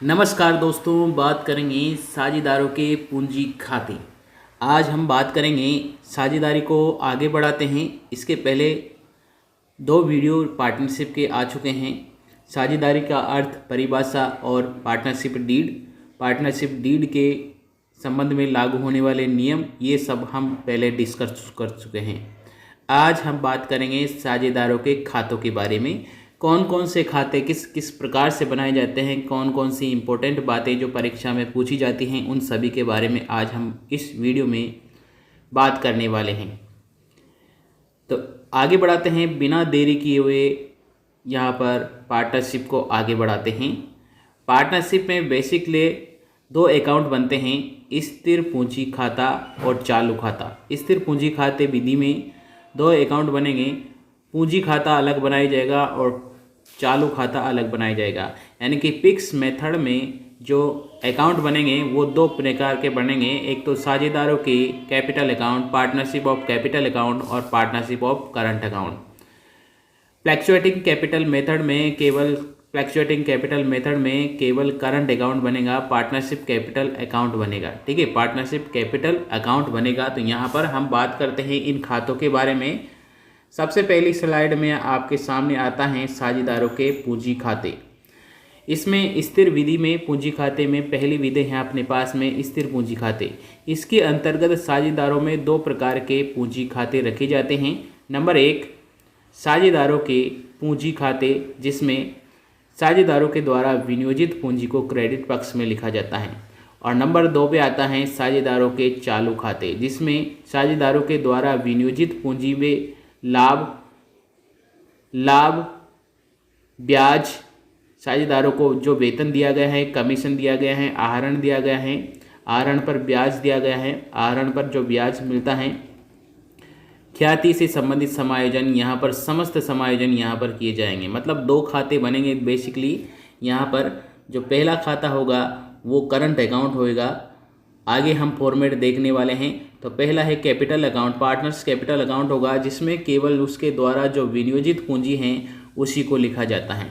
नमस्कार दोस्तों, बात करेंगे साझेदारों के पूंजी खाते। आज हम बात करेंगे साझेदारी को आगे बढ़ाते हैं। इसके पहले दो वीडियो पार्टनरशिप के आ चुके हैं। साझेदारी का अर्थ, परिभाषा और पार्टनरशिप डीड के संबंध में लागू होने वाले नियम, ये सब हम पहले डिस्कस कर चुके हैं। आज हम बात करेंगे साझेदारों के खातों के बारे में। कौन कौन से खाते किस किस प्रकार से बनाए जाते हैं, कौन कौन सी इम्पोर्टेंट बातें जो परीक्षा में पूछी जाती हैं, उन सभी के बारे में आज हम इस वीडियो में बात करने वाले हैं। तो आगे बढ़ाते हैं, बिना देरी किए हुए यहाँ पर पार्टनरशिप को आगे बढ़ाते हैं। पार्टनरशिप में बेसिकली दो अकाउंट बनते हैं, स्थिर पूंजी खाता और चालू खाता। स्थिर पूंजी खाते विधि में दो अकाउंट बनेंगे, पूंजी खाता अलग बनाया जाएगा और चालू खाता अलग बनाया जाएगा। यानी कि पिक्स मेथड में जो अकाउंट बनेंगे वो दो प्रकार के बनेंगे। एक तो साझेदारों के capital account, partnership of capital account और partnership of current account. Fluctuating capital method में केवल करंट अकाउंट बनेगा, पार्टनरशिप कैपिटल अकाउंट बनेगा। ठीक है, पार्टनरशिप कैपिटल अकाउंट बनेगा। तो यहाँ पर हम बात करते हैं इन खातों के बारे में। सबसे पहली स्लाइड में आपके सामने आता है साझेदारों के पूंजी खाते। इसमें स्थिर विधि में पूंजी खाते में पहली विधि है अपने पास में स्थिर पूंजी खाते। इसके अंतर्गत साझेदारों में दो प्रकार के पूंजी खाते रखे जाते हैं। नंबर एक, साझेदारों के पूंजी खाते, जिसमें साझेदारों के द्वारा विनियोजित पूंजी को क्रेडिट पक्ष में लिखा जाता है। और नंबर दो पे आता है साझेदारों के चालू खाते, जिसमें साझेदारों के द्वारा विनियोजित पूंजी में लाभ, ब्याज, साझेदारों को जो वेतन दिया गया है, कमीशन दिया गया है, आहरण दिया गया है, आहरण पर ब्याज दिया गया है, आहरण पर जो ब्याज मिलता है, ख्याति से संबंधित समायोजन, यहाँ पर समस्त समायोजन यहाँ पर किए जाएंगे। मतलब दो खाते बनेंगे बेसिकली। यहाँ पर जो पहला खाता होगा वो करंट अकाउंट होएगा। आगे हम फॉर्मेट देखने वाले हैं। तो पहला है capital account, partners capital account होगा, जिसमें केवल उसके द्वारा जो विनियोजित पूंजी हैं उसी को लिखा जाता है।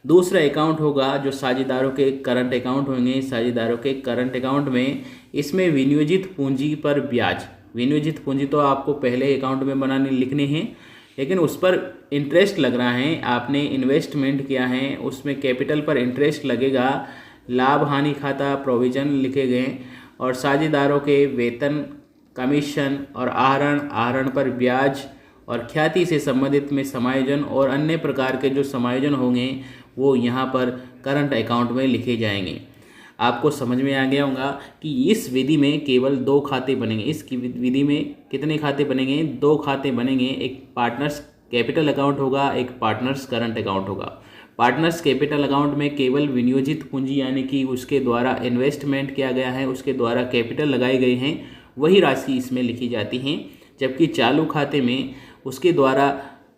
दूसरा अकाउंट होगा जो साझेदारों के करंट अकाउंट होंगे। साझेदारों के करंट अकाउंट में इसमें विनियोजित पूंजी पर ब्याज, विनियोजित पूंजी तो आपको पहले अकाउंट में लिखने हैं, लेकिन उस पर इंटरेस्ट लग रहा है, आपने इन्वेस्टमेंट किया है, उसमें कैपिटल पर इंटरेस्ट लगेगा। लाभ हानि खाता, प्रोविजन लिखे गए। और साझेदारों के वेतन, कमीशन और आहरण पर ब्याज और ख्याति से संबंधित में समायोजन और अन्य प्रकार के जो समायोजन होंगे वो यहाँ पर करंट अकाउंट में लिखे जाएंगे। आपको समझ में आ गया होगा कि इस विधि में केवल दो खाते बनेंगे। इस विधि में कितने खाते बनेंगे? दो खाते बनेंगे। एक पार्टनर्स कैपिटल अकाउंट होगा, एक पार्टनर्स करंट अकाउंट होगा। पार्टनर्स कैपिटल अकाउंट में केवल विनियोजित पूंजी, यानी कि उसके द्वारा इन्वेस्टमेंट किया गया है, उसके द्वारा कैपिटल लगाई गई हैं, वही राशि इसमें लिखी जाती हैं। जबकि चालू खाते में उसके द्वारा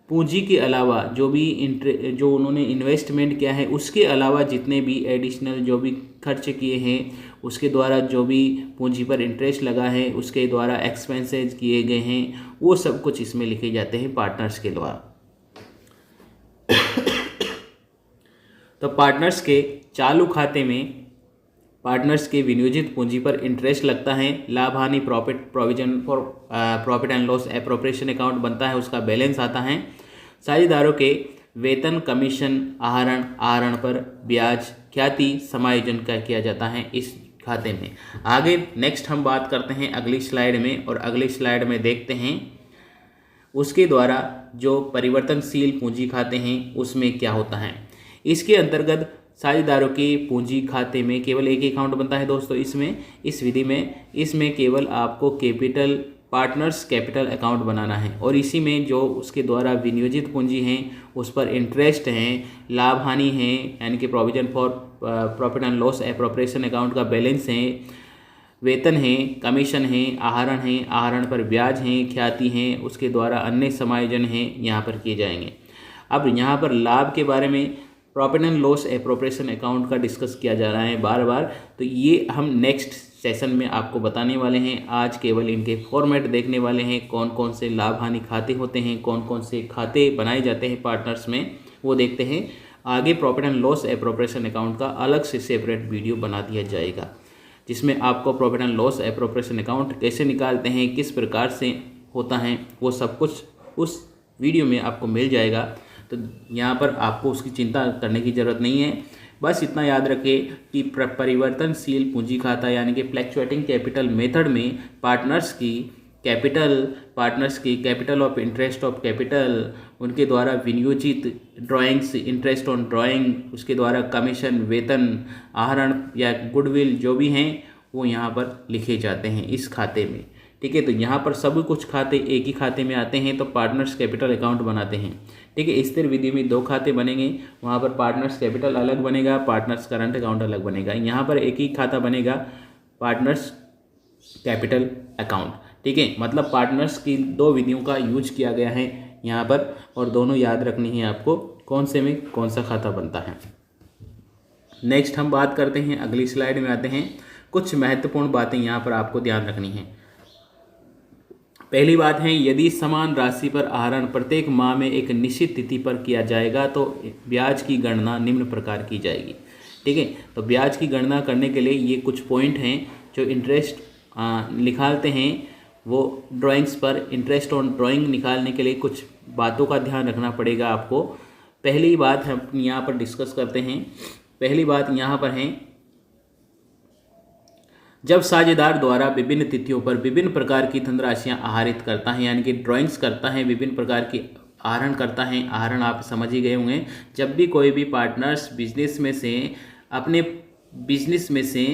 पूंजी के अलावा जो उन्होंने इन्वेस्टमेंट किया है उसके अलावा जितने भी एडिशनल जो भी खर्च किए हैं, उसके द्वारा जो भी पूंजी पर इंटरेस्ट लगा है, उसके द्वारा एक्सपेंसेस किए गए हैं, वो सब कुछ इसमें लिखे जाते हैं पार्टनर्स के द्वारा। तो पार्टनर्स के चालू खाते में पार्टनर्स के विनियोजित पूंजी पर इंटरेस्ट लगता है। लाभ हानि provision for profit and loss appropriation account बनता है, उसका बैलेंस आता है। साझेदारों के वेतन, कमीशन, आहरण पर ब्याज, ख्याति समायोजन का किया जाता है इस खाते में। आगे नेक्स्ट हम बात करते हैं अगली स्लाइड में, और अगली स्लाइड में देखते हैं उसके द्वारा जो परिवर्तनशील पूंजी खाते हैं उसमें क्या होता है। इसके अंतर्गत साझेदारों के पूंजी खाते में केवल एक ही अकाउंट बनता है दोस्तों। इस विधि में इसमें केवल आपको पार्टनर्स कैपिटल अकाउंट बनाना है, और इसी में जो उसके द्वारा विनियोजित पूंजी हैं उस पर इंटरेस्ट हैं, लाभ हानि है, यानी कि provision for profit and loss appropriation account का बैलेंस है, वेतन है, कमीशन है, आहरण पर ब्याज हैं, ख्याति हैं, उसके द्वारा अन्य समायोजन हैं, यहाँ पर किए जाएंगे। अब यहाँ पर लाभ के बारे में profit and loss appropriation account का डिस्कस किया जा रहा है बार बार, तो ये हम नेक्स्ट सेशन में आपको बताने वाले हैं। आज केवल इनके फॉर्मेट देखने वाले हैं, कौन कौन से लाभ हानि खाते होते हैं, कौन कौन से खाते बनाए जाते हैं पार्टनर्स में, वो देखते हैं। आगे profit and loss appropriation account का अलग से सेपरेट वीडियो बना दिया जाएगा, जिसमें आपको profit and loss appropriation account कैसे निकालते हैं, किस प्रकार से होता है, वो सब कुछ उस वीडियो में आपको मिल जाएगा। तो यहाँ पर आपको उसकी चिंता करने की ज़रूरत नहीं है। बस इतना याद रखें कि परिवर्तनशील पूंजी खाता यानी कि फ्लैक्चुएटिंग कैपिटल मेथड में पार्टनर्स की capital of interest of capital, उनके द्वारा विनियोजित ड्राइंग्स, इंटरेस्ट ऑन ड्राइंग, उसके द्वारा कमीशन, वेतन, आहरण या गुडविल जो भी हैं वो यहाँ पर लिखे जाते हैं इस खाते में। ठीक है, तो यहाँ पर सब कुछ खाते एक ही खाते में आते हैं, तो पार्टनर्स कैपिटल अकाउंट बनाते हैं। ठीक है, स्थिर विधि में 2 खाते बनेंगे, वहाँ पर पार्टनर्स कैपिटल अलग बनेगा, पार्टनर्स करंट अकाउंट अलग बनेगा। यहाँ पर एक ही खाता बनेगा, पार्टनर्स कैपिटल अकाउंट। ठीक है, मतलब पार्टनर्स की 2 विधियों का यूज किया गया है यहाँ पर, और दोनों याद रखनी है आपको कौन से में कौन सा खाता बनता है। नेक्स्ट हम बात करते हैं, अगली स्लाइड में आते हैं। कुछ महत्वपूर्ण बातें यहाँ पर आपको ध्यान रखनी है। पहली बात है, यदि समान राशि पर आहरण प्रत्येक माह में एक निश्चित तिथि पर किया जाएगा तो ब्याज की गणना निम्न प्रकार की जाएगी। ठीक है, तो ब्याज की गणना करने के लिए ये कुछ पॉइंट हैं जो इंटरेस्ट निकालते हैं, वो ड्राइंग्स पर इंटरेस्ट ऑन ड्राइंग निकालने के लिए कुछ बातों का ध्यान रखना पड़ेगा आपको। पहली बात हम यहाँ पर डिस्कस करते हैं। पहली बात यहाँ पर है, जब साझेदार द्वारा विभिन्न तिथियों पर विभिन्न प्रकार की धनराशियाँ आहरित करता है, यानी कि ड्राइंग्स करता है, विभिन्न प्रकार की आहरण करता है। आहरण आप समझ ही गए होंगे। जब भी कोई भी पार्टनर्स बिजनेस में से अपने बिजनेस में से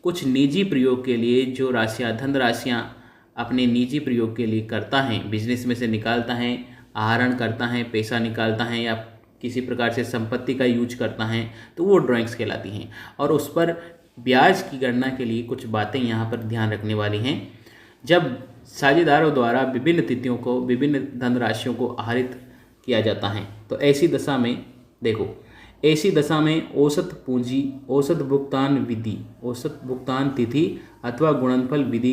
कुछ निजी प्रयोग के लिए जो राशियाँ धनराशियाँ अपने निजी प्रयोग के लिए करता है, बिजनेस में से निकालता है, आहरण करता है, पैसा निकालता है या किसी प्रकार से संपत्ति का यूज करता है, तो वो ड्राइंग्स कहलाती हैं। और उस पर ब्याज की गणना के लिए कुछ बातें यहाँ पर ध्यान रखने वाली हैं। जब साझेदारों द्वारा विभिन्न तिथियों को विभिन्न धनराशियों को आहरित किया जाता है, तो ऐसी दशा में देखो, ऐसी दशा में औसत पूंजी, औसत भुगतान विधि, औसत भुगतान तिथि अथवा गुणनफल विधि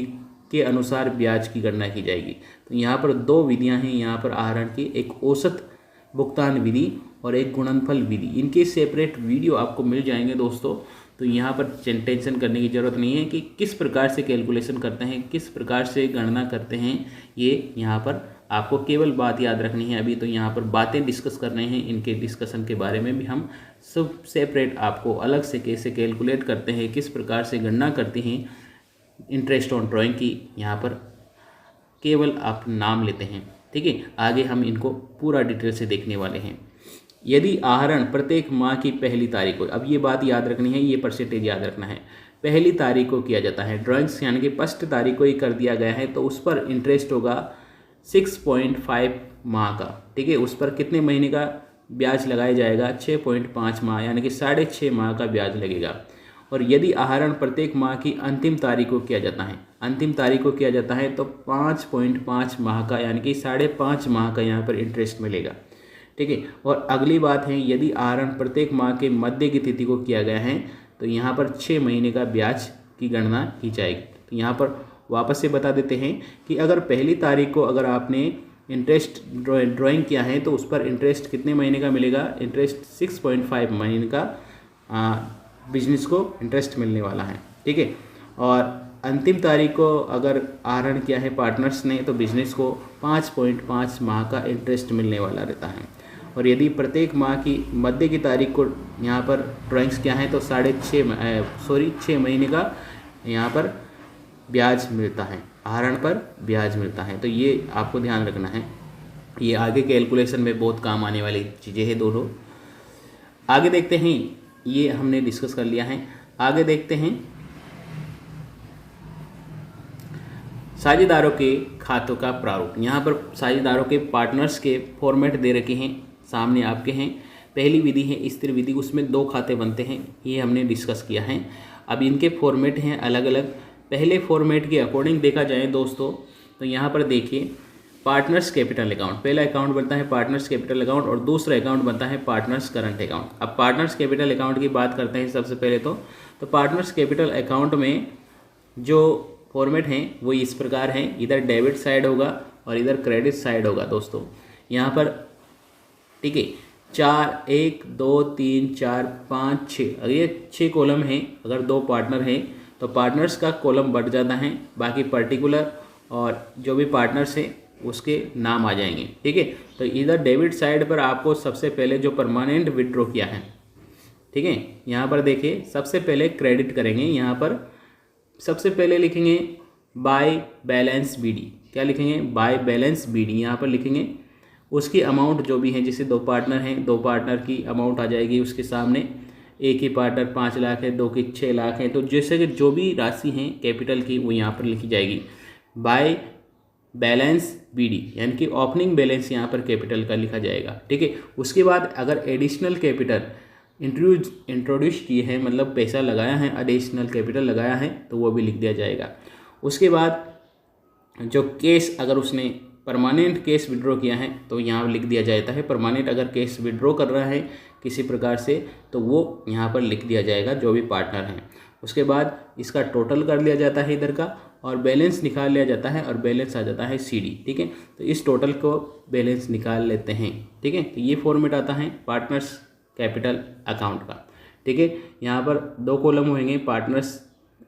के अनुसार ब्याज की गणना की जाएगी। तो यहाँ पर 2 विधियाँ हैं यहाँ पर आहरण की, एक औसत भुगतान विधि और एक गुणनफल विधि। इनके सेपरेट वीडियो आपको मिल जाएंगे दोस्तों, तो यहाँ पर टेंशन करने की ज़रूरत नहीं है कि किस प्रकार से कैलकुलेशन करते हैं, किस प्रकार से गणना करते हैं। ये यहाँ पर आपको केवल बात याद रखनी है। अभी तो यहाँ पर बातें डिस्कस कर रहे हैं, इनके डिस्कशन के बारे में भी हम सब सेपरेट आपको अलग से कैसे कैलकुलेट करते हैं, किस प्रकार से गणना करते हैं इंटरेस्ट ऑन ड्राइंग की, यहाँ पर केवल आप नाम लेते हैं। ठीक है, आगे हम इनको पूरा डिटेल से देखने वाले हैं। यदि आहरण प्रत्येक माह की पहली तारीख को, अब ये बात याद रखनी है, ये परसेंटेज याद रखना है, पहली तारीख को किया जाता है, ड्राइंग्स यानी कि फर्स्ट तारीख को ही कर दिया गया है, तो उस पर इंटरेस्ट होगा 6.5 माह का। ठीक है, उस पर कितने महीने का ब्याज लगाया जाएगा? 6.5 माह, यानी कि 6.5 माह का ब्याज लगेगा। और यदि आहरण प्रत्येक माह की अंतिम तारीख को किया जाता है, अंतिम तारीख को किया जाता है, तो 5.5 माह का, यानी कि 5.5 माह का यहाँ पर इंटरेस्ट मिलेगा। ठीक है, और अगली बात है, यदि आहरण प्रत्येक माह के मध्य की तिथि को किया गया है, तो यहाँ पर 6 महीने का ब्याज की गणना की जाएगी। तो यहाँ पर वापस से बता देते हैं कि अगर पहली तारीख को अगर आपने इंटरेस्ट ड्राइंग किया है, तो उस पर इंटरेस्ट कितने महीने का मिलेगा? इंटरेस्ट 6.5 महीने का बिजनेस को इंटरेस्ट मिलने वाला है। ठीक है, और अंतिम तारीख को अगर आहरण किया है पार्टनर्स ने, तो बिजनेस को 5.5 माह का इंटरेस्ट मिलने वाला रहता है। और यदि प्रत्येक माह की मध्य की तारीख को यहाँ पर ड्राइंग्स किया है, तो 6 महीने का यहाँ पर ब्याज मिलता है, आहरण पर ब्याज मिलता है। तो ये आपको ध्यान रखना है, ये आगे कैलकुलेशन में बहुत काम आने वाली चीज़ें हैं दोनों। आगे देखते हैं, ये हमने डिस्कस कर लिया है। आगे देखते हैं साझेदारों के खातों का प्रारूप। यहाँ पर साझेदारों के पार्टनर्स के फॉर्मेट दे रखे हैं, सामने आपके हैं। पहली विधि है स्थिर विधि, उसमें 2 खाते बनते हैं, ये हमने डिस्कस किया है। अब इनके फॉर्मेट हैं अलग अलग। पहले फॉर्मेट के अकॉर्डिंग देखा जाए दोस्तों, तो यहाँ पर देखिए पार्टनर्स कैपिटल अकाउंट, पहला अकाउंट बनता है पार्टनर्स कैपिटल अकाउंट और दूसरा अकाउंट बनता है पार्टनर्स करंट अकाउंट। अब पार्टनर्स कैपिटल अकाउंट की बात करते हैं सबसे पहले तो पार्टनर्स कैपिटल अकाउंट में जो फॉर्मेट हैं वो इस प्रकार हैं, इधर डेबिट साइड होगा और इधर क्रेडिट साइड होगा दोस्तों। यहाँ पर ठीक है, 4, 1, 2, 3, 4, 5, 6, अगर ये 6 कॉलम हैं, अगर 2 पार्टनर हैं तो पार्टनर्स का कॉलम बढ़ जाता है, बाकी पर्टिकुलर और जो भी पार्टनर्स हैं उसके नाम आ जाएंगे। ठीक है, तो इधर डेबिट साइड पर आपको सबसे पहले जो परमानेंट विड्रॉ किया है, ठीक है, यहाँ पर देखिए सबसे पहले क्रेडिट करेंगे। यहाँ पर सबसे पहले लिखेंगे बाय बैलेंस बीडी। क्या लिखेंगे? By balance B. यहाँ पर लिखेंगे उसकी अमाउंट जो भी है, जैसे 2 पार्टनर हैं, 2 पार्टनर की अमाउंट आ जाएगी उसके सामने। एक ही पार्टनर 5 लाख है, 2 की 6 लाख है, तो जैसे कि जो भी राशि है कैपिटल की वो यहाँ पर लिखी जाएगी बाय बैलेंस बीडी, यानी कि ओपनिंग बैलेंस यहाँ पर कैपिटल का लिखा जाएगा। ठीक है, उसके बाद अगर एडिशनल कैपिटल इंट्रोड्यूस किए हैं, मतलब पैसा लगाया है, एडिशनल कैपिटल लगाया है, तो वो भी लिख दिया जाएगा। उसके बाद जो कैश, अगर उसने परमानेंट कैश विड्रॉ किया है तो यहाँ लिख दिया जाता है। परमानेंट अगर कैश विड्रॉ कर रहा है किसी प्रकार से तो वो यहाँ पर लिख दिया जाएगा, जो भी पार्टनर हैं। उसके बाद इसका टोटल कर लिया जाता है इधर का, और बैलेंस निकाल लिया जाता है, और बैलेंस आ जाता है CD। ठीक है, तो इस टोटल को बैलेंस निकाल लेते हैं। ठीक है, तो ये फॉर्मेट आता है पार्टनर्स कैपिटल अकाउंट का। ठीक है, यहाँ पर 2 कॉलम होंगे, पार्टनर्स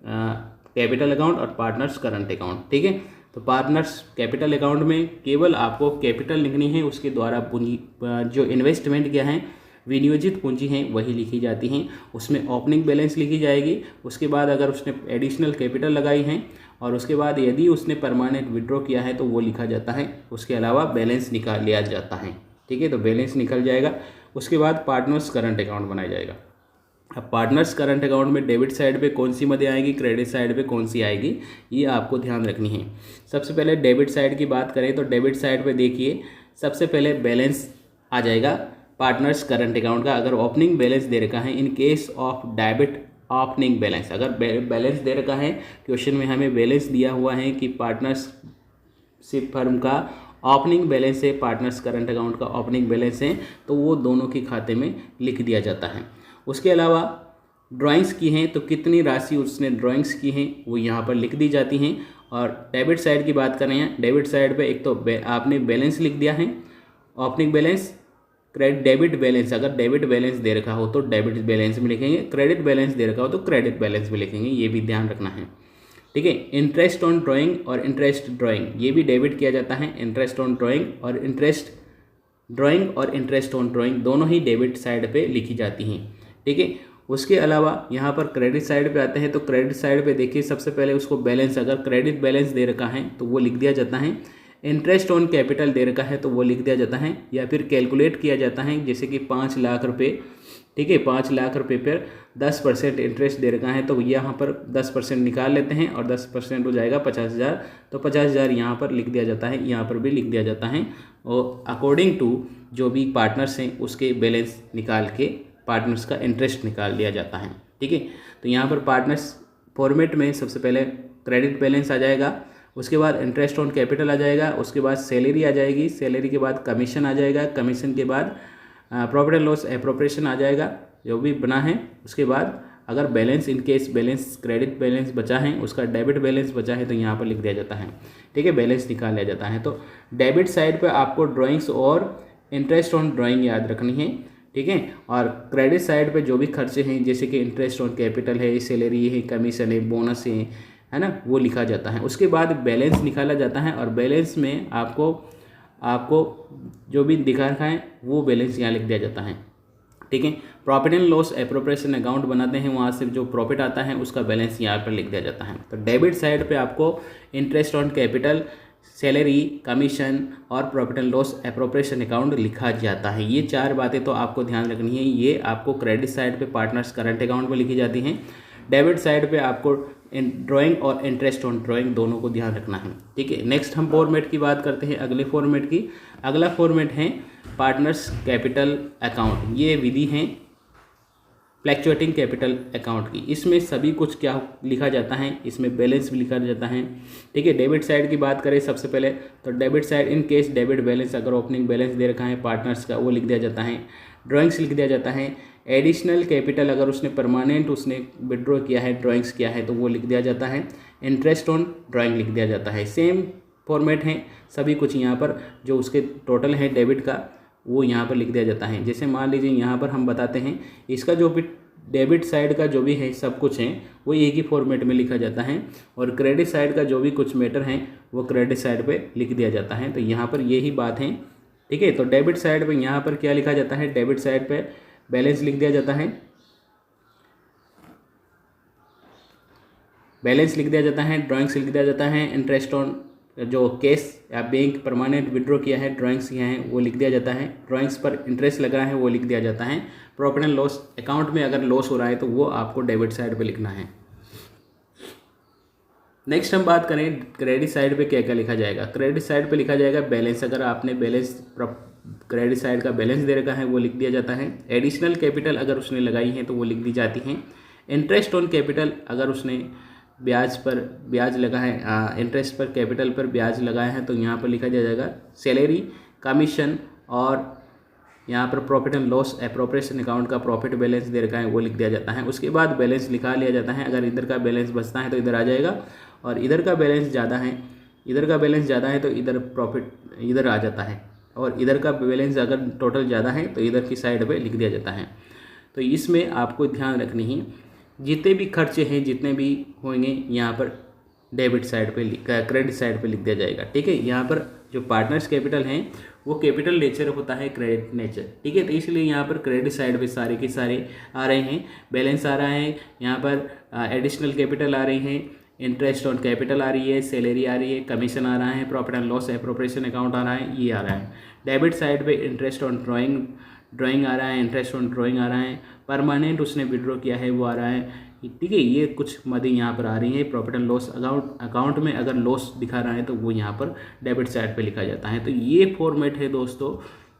कैपिटल अकाउंट और पार्टनर्स करंट अकाउंट। ठीक है, तो पार्टनर्स कैपिटल अकाउंट में केवल आपको कैपिटल लिखनी है, उसके द्वारा पूंजी जो इन्वेस्टमेंट किया है, विनियोजित पूंजी है, वही लिखी जाती हैं। उसमें ओपनिंग बैलेंस लिखी जाएगी। उसके बाद अगर उसने एडिशनल कैपिटल लगाई है, और उसके बाद यदि उसने परमानेंट विड्रॉ किया है तो वो लिखा जाता है। उसके अलावा बैलेंस निकाल लिया जाता है। ठीक है, तो बैलेंस निकल जाएगा। उसके बाद पार्टनर्स करंट अकाउंट बनाया जाएगा। अब पार्टनर्स करंट अकाउंट में डेबिट साइड पे कौन सी मदें आएगी, क्रेडिट साइड पे कौन सी आएगी, ये आपको ध्यान रखनी है। सबसे पहले डेबिट साइड की बात करें तो डेबिट साइड पे देखिए सबसे पहले बैलेंस आ जाएगा पार्टनर्स करंट अकाउंट का। अगर ओपनिंग बैलेंस दे रखा है, in case of debit opening balance, अगर बैलेंस दे रखा है, क्वेश्चन में हमें बैलेंस दिया हुआ है कि पार्टनरशिप फर्म का ओपनिंग बैलेंस है, पार्टनर्स करंट अकाउंट का ओपनिंग बैलेंस है, तो वो दोनों के खाते में लिख दिया जाता है। उसके अलावा ड्राइंग्स की हैं तो कितनी राशि उसने ड्राइंग्स की हैं वो यहाँ पर लिख दी जाती हैं। और डेबिट साइड की बात कर रहे हैं, डेबिट साइड पे एक तो आपने बैलेंस लिख दिया है, ओपनिंग बैलेंस, डेबिट बैलेंस, अगर डेबिट बैलेंस दे रखा हो तो डेबिट बैलेंस में लिखेंगे, क्रेडिट बैलेंस दे रखा हो तो क्रेडिट बैलेंस में लिखेंगे, ये भी ध्यान रखना है। ठीक है, इंटरेस्ट ऑन ड्राइंग और इंटरेस्ट ड्राइंग, ये भी डेबिट किया जाता है। इंटरेस्ट ऑन ड्राइंग और इंटरेस्ट ड्राइंग और इंटरेस्ट ऑन ड्राइंग दोनों ही डेबिट साइड पे लिखी जाती हैं। ठीक है, उसके अलावा यहाँ पर क्रेडिट साइड पे आते हैं तो क्रेडिट साइड पे देखिए सबसे पहले उसको बैलेंस, अगर क्रेडिट बैलेंस दे रखा है तो वो लिख दिया जाता है। इंटरेस्ट ऑन कैपिटल दे रखा है तो वो लिख दिया जाता है, या फिर कैलकुलेट किया जाता है, जैसे कि 5 लाख रुपये। ठीक है, 5 लाख रुपये पर 10% इंटरेस्ट दे रखा है तो यहाँ पर 10% निकाल लेते हैं और 10% हो जाएगा 50,000, तो 50,000 यहाँ पर लिख दिया जाता है, यहाँ पर भी लिख दिया जाता है। और अकॉर्डिंग टू जो भी पार्टनर्स हैं उसके बैलेंस निकाल के पार्टनर्स का इंटरेस्ट निकाल लिया जाता है। ठीक है, तो यहाँ पर पार्टनर्स फॉर्मेट में सबसे पहले क्रेडिट बैलेंस आ जाएगा, उसके बाद इंटरेस्ट ऑन कैपिटल आ जाएगा, उसके बाद सैलरी आ जाएगी, सैलरी के बाद कमीशन आ जाएगा, कमीशन के बाद प्रॉफिट एंड लॉस एप्रोप्रिएशन आ जाएगा जो भी बना है। उसके बाद अगर balance, in case balance credit balance बचा है, उसका डेबिट बैलेंस बचा है तो यहाँ पर लिख दिया जाता है। ठीक है, बैलेंस निकाल लिया जाता है। तो डेबिट साइड पर आपको ड्राइंग्स और इंटरेस्ट ऑन ड्राइंग याद रखनी है। ठीक है, और क्रेडिट साइड पे जो भी खर्चे हैं, जैसे कि इंटरेस्ट ऑन कैपिटल है, सैलरी है, कमीशन है, बोनस है ना, वो लिखा जाता है। उसके बाद बैलेंस निकाला जाता है, और बैलेंस में आपको जो भी दिखा रखा है वो बैलेंस यहाँ लिख दिया जाता है। ठीक है, profit and loss appropriation account बनाते हैं, वहाँ से जो प्रॉफिट आता है उसका बैलेंस यहाँ पर लिख दिया जाता है। तो डेबिट साइड पे आपको interest on capital, salary, commission और profit and loss appropriation account लिखा जाता है। ये 4 बातें तो आपको ध्यान रखनी है। ये आपको क्रेडिट साइड पे पार्टनर्स करंट अकाउंट में लिखी जाती हैं, डेबिट साइड पे आपको ड्राइंग और इंटरेस्ट ऑन ड्राइंग दोनों को ध्यान रखना है। ठीक है, नेक्स्ट हम फॉर्मेट की बात करते हैं, अगले फॉर्मेट की। अगला फॉर्मेट है पार्टनर्स कैपिटल अकाउंट। ये विधि है फ्लैक्चुएटिंग कैपिटल अकाउंट की। इसमें सभी कुछ क्या लिखा जाता है, इसमें बैलेंस भी लिखा जाता है। ठीक है, डेबिट साइड की बात करें सबसे पहले तो debit side, in case debit balance, अगर ओपनिंग बैलेंस दे रखा है पार्टनर्स का, वो लिख दिया जाता है। ड्राइंग्स लिख दिया जाता है। एडिशनल कैपिटल, अगर उसने परमानेंट उसने विड्रॉ किया है, ड्राइंग्स किया है, तो वो लिख दिया जाता है। इंटरेस्ट ऑन ड्राइंग लिख दिया जाता है। सेम फॉर्मेट है, सभी कुछ यहाँ पर जो उसके टोटल है डेबिट का वो यहाँ पर लिख दिया जाता है। जैसे मान लीजिए यहाँ पर हम बताते हैं इसका जो भी डेबिट साइड का जो भी है सब कुछ है वो एक ही फॉर्मेट में लिखा जाता है, और क्रेडिट साइड का जो भी कुछ मैटर है वो क्रेडिट साइड पे लिख दिया जाता है। तो यहाँ पर यही बात है, ठीक है। तो डेबिट साइड पे यहाँ पर क्या लिखा जाता है, डेबिट साइड पे बैलेंस लिख दिया जाता है, बैलेंस लिख दिया जाता है, ड्राइंग्स लिख दिया जाता है, इंटरेस्ट ऑन जो केस या बैंक परमानेंट विड्रॉ किया है, ड्राइंग्स किया है वो लिख दिया जाता है, ड्राइंग्स पर इंटरेस्ट लगा है वो लिख दिया जाता है। प्रॉफिट एंड लॉस अकाउंट में अगर लॉस हो रहा है तो वो आपको डेबिट साइड पे लिखना है। नेक्स्ट हम बात करें क्रेडिट साइड पे क्या क्या लिखा जाएगा। क्रेडिट साइड पे लिखा जाएगा बैलेंस, अगर आपने बैलेंस क्रेडिट साइड का बैलेंस दे रखा है वो लिख दिया जाता है। एडिशनल कैपिटल अगर उसने लगाई है तो वो लिख दी जाती है। इंटरेस्ट ऑन कैपिटल अगर उसने ब्याज पर ब्याज लगा है, इंटरेस्ट पर कैपिटल पर ब्याज लगाया है तो यहाँ पर लिखा जाएगा। सैलरी, कमीशन और यहाँ पर profit and loss appropriation account का प्रॉफिट बैलेंस दे रखा है वो लिख दिया जाता है। उसके बाद बैलेंस लिखा लिया जाता है, अगर इधर का बैलेंस बचता है तो इधर आ जाएगा, और इधर का बैलेंस ज़्यादा है, इधर का बैलेंस ज़्यादा है तो इधर प्रॉफिट इधर आ जाता है, और इधर का बैलेंस अगर टोटल ज़्यादा है तो इधर की साइड पे लिख दिया जाता है। तो इसमें आपको ध्यान रखनी है जितने भी खर्चे हैं जितने भी होंगे यहाँ पर डेबिट साइड पे क्रेडिट साइड पे लिख दिया जाएगा, ठीक है। यहाँ पर जो पार्टनर्स कैपिटल हैं वो कैपिटल नेचर होता है, क्रेडिट नेचर, ठीक है। तो इसलिए यहाँ पर क्रेडिट साइड पे सारे के सारे आ रहे हैं, बैलेंस आ रहा है, यहाँ पर एडिशनल कैपिटल आ रही हैं, इंटरेस्ट ऑन कैपिटल आ रही है, सैलरी आ रही है, कमीशन आ रहा है, profit and loss appropriation account आ रहा है, ये आ रहा है। डेबिट साइड पे इंटरेस्ट ऑन ड्राइंग आ रहा है, इंटरेस्ट ऑन ड्राइंग आ रहा है, परमानेंट उसने विड्रॉ किया है वो आ रहा है, ठीक है। ये कुछ मदें यहाँ पर आ रही हैं। प्रॉफिट एंड लॉस अकाउंट में अगर लॉस दिखा रहा है तो वो यहाँ पर डेबिट साइड पे लिखा जाता है। तो ये फॉर्मेट है दोस्तों,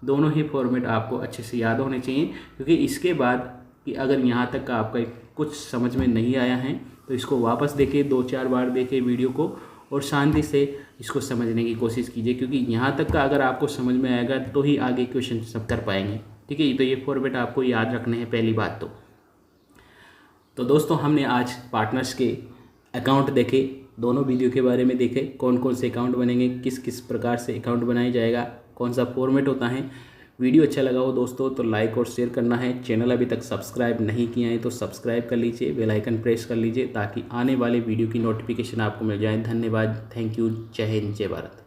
दोनों ही फॉर्मेट आपको अच्छे से याद होने चाहिए, क्योंकि इसके बाद कि अगर यहाँ तक का आपका कुछ समझ में नहीं आया है तो इसको वापस देखें, 2-4 बार देखें वीडियो को और शांति से इसको समझने की कोशिश कीजिए, क्योंकि यहाँ तक का अगर आपको समझ में आएगा तो ही आगे क्वेश्चन सब कर पाएंगे, ठीक है। तो ये फॉर्मेट आपको याद रखने हैं पहली बात तो दोस्तों हमने आज पार्टनर्स के अकाउंट देखे, दोनों वीडियो के बारे में देखे, कौन कौन से अकाउंट बनेंगे, किस किस प्रकार से अकाउंट बनाया जाएगा, कौन सा फॉर्मेट होता है। वीडियो अच्छा लगा हो दोस्तों तो लाइक और शेयर करना है। चैनल अभी तक सब्सक्राइब नहीं किया है तो सब्सक्राइब कर लीजिए, बेल आइकन प्रेस कर लीजिए ताकि आने वाले वीडियो की नोटिफिकेशन आपको मिल जाए। धन्यवाद, थैंक यू, जय हिंद, जय भारत।